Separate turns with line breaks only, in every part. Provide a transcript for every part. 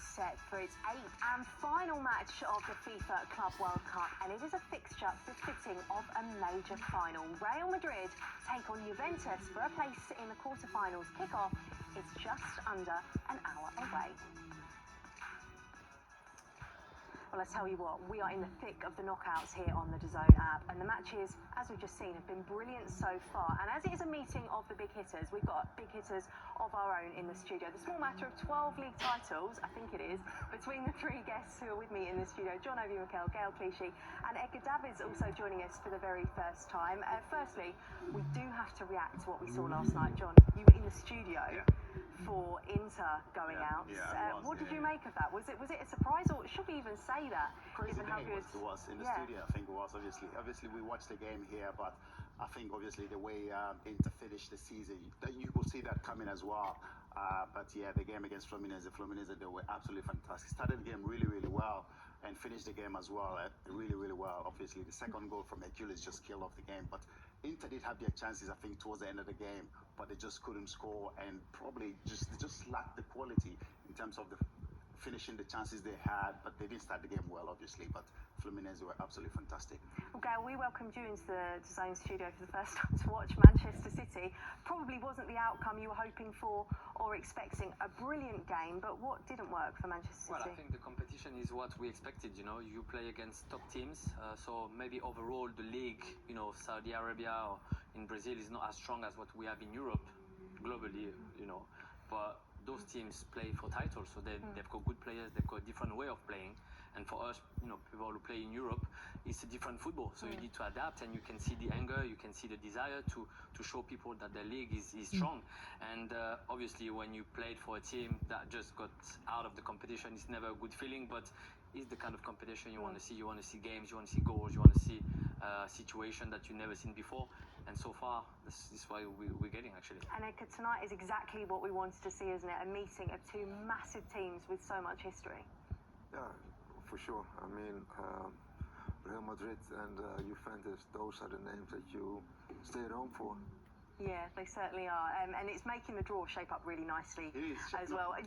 is set for its 8th and final match of the FIFA Club World Cup, and it is a fixture befitting of a major final. Real Madrid take on Juventus for a place in the quarter-finals. Kick-off is just under an hour away. Well, I tell you what, we are in the thick of the knockouts here on the DAZN app, and the matches, as we've just seen, have been brilliant so far. And as it is a meeting of the big hitters, we've got big hitters of our own in the studio. The small matter of 12 league titles, I think it is, between the three guests who are with me in the studio: John Obi-Mikel, Gail Clichy, and Edgar Davids also joining us for the very first time. Firstly, we do have to react to what we saw last night. John, you were in the studio for Inter going out. What did you make of that? Was it a surprise, or should we even say that?
Crazy given how good it was in the studio. I think it was obviously we watched the game here, but I think obviously the way Inter finished the season, you will see that coming as well. But yeah, the game against Fluminense, they were absolutely fantastic. Started the game really well and finished the game as well really well. Obviously the second goal from Hercules just killed off the game, but Inter did have their chances, I think, towards the end of the game, but they just couldn't score, and probably just lacked the quality in terms of the finishing the chances they had. But they didn't start the game well, obviously, but Fluminense were absolutely fantastic.
Well, Gail, we welcomed you into the DAZN studio for the first time to watch Manchester City. Probably wasn't the outcome you were hoping for or expecting. A brilliant game, but what didn't work for Manchester City?
Well, I think the competition is what we expected. You play against top teams, so maybe overall the league, Saudi Arabia or in Brazil is not as strong as what we have in Europe globally, but those teams play for titles, so they've got good players, they've got a different way of playing. And for us, people who play in Europe, it's a different football. So you need to adapt, and you can see the anger, you can see the desire to show people that the league is strong. And obviously, when you played for a team that just got out of the competition, it's never a good feeling, but it's the kind of competition you want to see. You want to see games, you want to see goals, you want to see a situation that you've never seen before. And so far, this is why we're getting, actually.
And tonight is exactly what we wanted to see, isn't it? A meeting of two massive teams with so much history.
Yeah, for sure. I mean, Real Madrid and Juventus, those are the names that you stay at home for.
Yeah, they certainly are. And it's making the draw shape up really nicely as well.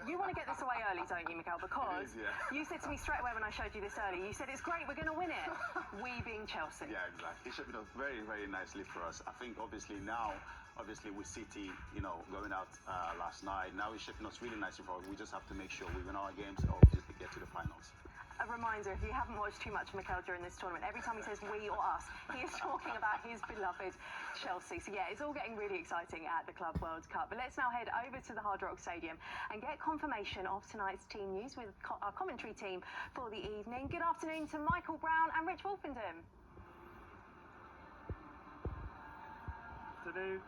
You want to get this away early, don't you, Mikel? Because you said to me straight away when I showed you this early, you said, it's great, we're going to win it. We being Chelsea.
Yeah, exactly. It's shaping up very nicely for us. I think obviously with City, going out last night, now it's shaping us really nicely for us. We just have to make sure we win our games and obviously get to the finals.
A reminder, if you haven't watched too much of Mikel during this tournament, every time he says we or us, he is talking about his beloved Chelsea. So yeah, it's all getting really exciting at the Club World Cup. But let's now head over to the Hard Rock Stadium and get confirmation of tonight's team news with our commentary team for the evening. Good afternoon to Michael Brown and Rich Wolfenden.
Afternoon.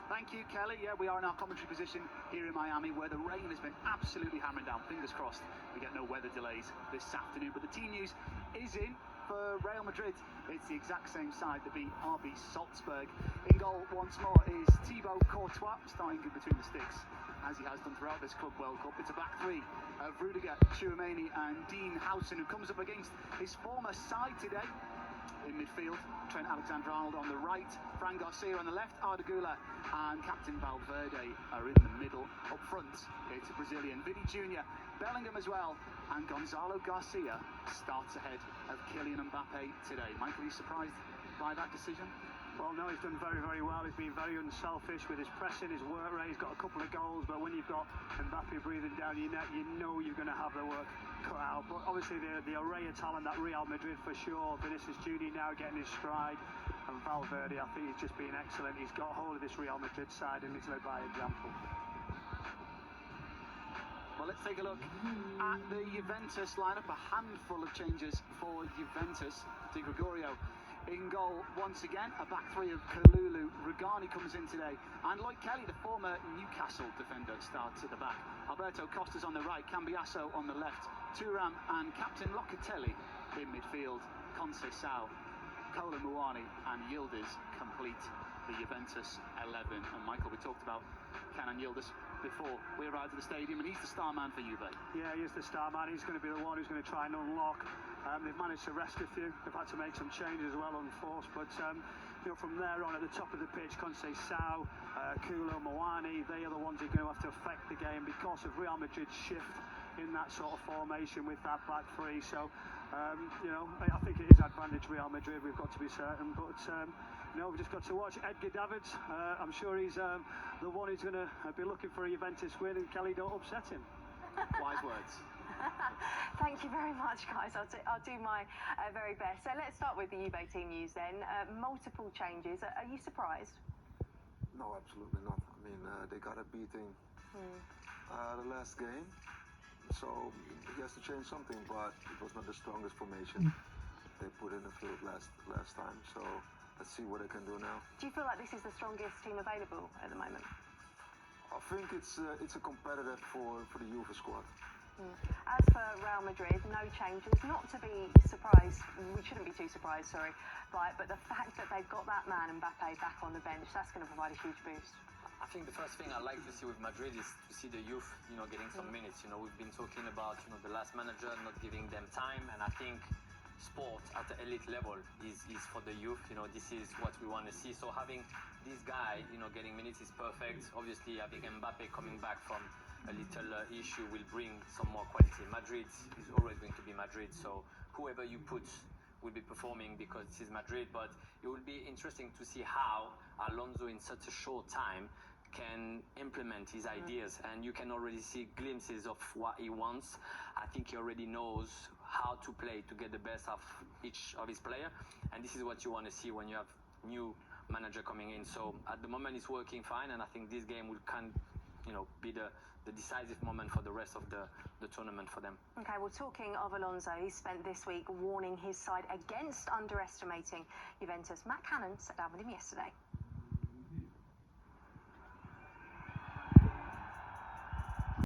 Thank you, Kelly. Yeah, we are in our commentary position here in Miami, where the rain has been absolutely hammering down. Fingers crossed we get no weather delays this afternoon. But the team news is in for Real Madrid. It's the exact same side that beat RB Salzburg. In goal once more is Thibaut Courtois, starting in between the sticks, as he has done throughout this Club World Cup. It's a back three of Rudiger, Tchouameni and Dean Howson, who comes up against his former side today. In midfield, Trent Alexander-Arnold on the right, Fran Garcia on the left, Arda Güler and Captain Valverde are in the middle. Up front, it's a Brazilian, Vini Jr., Bellingham as well, and Gonzalo Garcia starts ahead of Kylian Mbappe today. Michael, are you surprised by that decision?
Well, no, he's done very well. He's been very unselfish with his pressing, his work rate. He's got a couple of goals, but when you've got Mbappe breathing down your neck, you know you're going to have the work cut out. But obviously the array of talent at Real Madrid for sure. Vinicius Junior now getting his stride, and Valverde, I think he's just been excellent. He's got hold of this Real Madrid side, and he's led by example.
Well, let's take a look at the Juventus lineup. A handful of changes for Juventus. Di Gregorio in goal once again. A back three of Kalulu. Rugani comes in today, and Lloyd Kelly, the former Newcastle defender, starts at the back. Alberto Costa's on the right, Cambiasso on the left, Thuram and Captain Locatelli in midfield. Conceição, Kolo Muani and Yildiz complete the Juventus 11. And Michael, we talked about Kenan Yildiz before we arrived at the stadium, and he's the star man for Juve.
Yeah, he is the star man. He's going to be the one who's going to try and unlock. They've managed to rest a few. They've had to make some changes as well, unforced. But from there on, at the top of the pitch, Conceição, Kolo Muani, they are the ones who are going to have to affect the game because of Real Madrid's shift in that sort of formation with that back three. So, you know, I think it is advantage Real Madrid, we've got to be certain. But, you know, we've just got to watch Edgar Davids. I'm sure he's the one who's going to be looking for a Juventus win, and Kelly, don't upset him.
Wise words.
Thank you very much, guys. I'll do my very best. So let's start with the Juve team news then. Multiple changes. Are you surprised?
No, absolutely not. I mean, they got a beating the last game, so he has to change something, but it was not the strongest formation they put in the field last time, so let's see what they can do now.
Do you feel like this is the strongest team available at the moment?
I think it's a competitive for the Juve squad.
As for Real Madrid, no changes. Not to be surprised, we shouldn't be too surprised, sorry, by it, but the fact that they've got that man Mbappe back on the bench, that's going to provide a huge boost.
I think the first thing I like to see with Madrid is to see the youth, you know, getting some minutes. You know, we've been talking about, you know, the last manager not giving them time, and I think sport at the elite level is for the youth. You know, this is what we want to see. So having this guy, you know, getting minutes is perfect. Obviously, having Mbappe coming back from a little issue will bring some more quality. Madrid is always going to be Madrid, so whoever you put will be performing because this is Madrid. But it will be interesting to see how Alonso in such a short time can implement his ideas, and you can already see glimpses of what he wants. I think he already knows how to play to get the best of each of his player, and this is what you want to see when you have new manager coming in. So at the moment it's working fine, and I think this game will be the decisive moment for the rest of the tournament for them.
Okay, well, talking of Alonso, he spent this week warning his side against underestimating Juventus. Matt Cannon sat down with him yesterday.